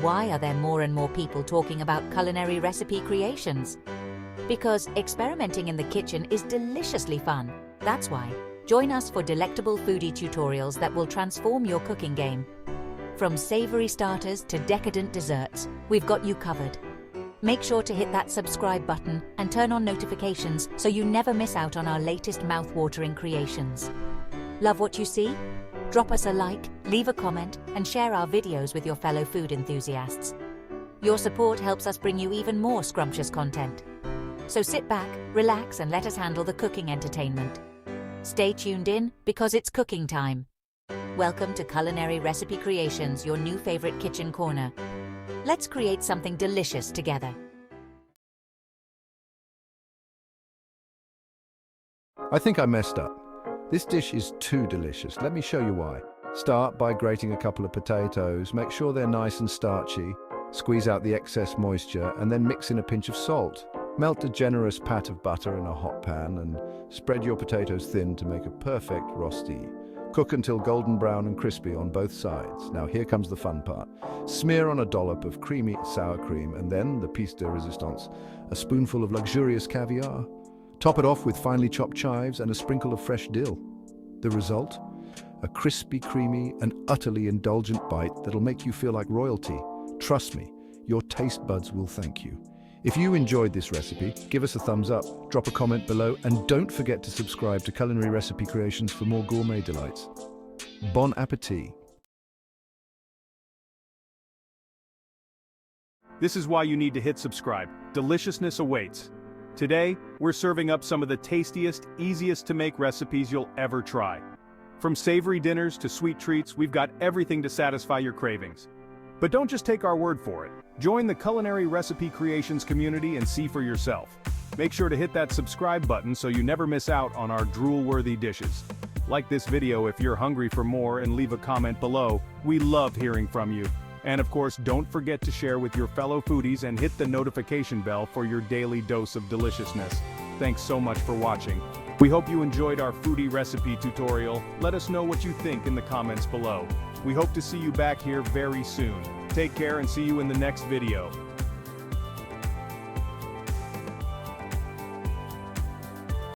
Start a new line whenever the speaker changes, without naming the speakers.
Why are there more and more people talking about culinary recipe creations? Because experimenting in the kitchen is deliciously fun. That's why. Join us for delectable foodie tutorials that will transform your cooking game. From savory starters to decadent desserts, we've got you covered. Make sure to hit that subscribe button and turn on notifications so you never miss out on our latest mouth-watering creations. Love what you see? Drop us a like, leave a comment, and share our videos with your fellow food enthusiasts. Your support helps us bring you even more scrumptious content. So sit back, relax, and let us handle the cooking entertainment. Stay tuned in, because it's cooking time. Welcome to Culinary Recipe Creations, your new favorite kitchen corner. Let's create something delicious together.
I think I messed up. This dish is too delicious. Let me show you why. Start by grating a couple of potatoes. Make sure they're nice and starchy. Squeeze out the excess moisture and then mix in a pinch of salt. Melt a generous pat of butter in a hot pan and spread your potatoes thin to make a perfect rosti. Cook until golden brown and crispy on both sides. Now here comes the fun part. Smear on a dollop of creamy sour cream and then, the piece de resistance, a spoonful of luxurious caviar. Top it off with finely chopped chives and a sprinkle of fresh dill. The result? A crispy, creamy, and utterly indulgent bite that'll make you feel like royalty. Trust me, your taste buds will thank you. If you enjoyed this recipe, give us a thumbs up, drop a comment below, and don't forget to subscribe to Culinary Recipe Creations for more gourmet delights. Bon appétit!
This is why you need to hit subscribe. Deliciousness awaits. Today, we're serving up some of the tastiest, easiest to make recipes you'll ever try. From savory dinners to sweet treats, we've got everything to satisfy your cravings. But don't just take our word for it. Join the Culinary Recipe Creations community and see for yourself. Make sure to hit that subscribe button so you never miss out on our drool-worthy dishes. Like this video if you're hungry for more and leave a comment below. We love hearing from you. And of course, don't forget to share with your fellow foodies and hit the notification bell for your daily dose of deliciousness. Thanks so much for watching. We hope you enjoyed our foodie recipe tutorial. Let us know what you think in the comments below. We hope to see you back here very soon. Take care and see you in the next video.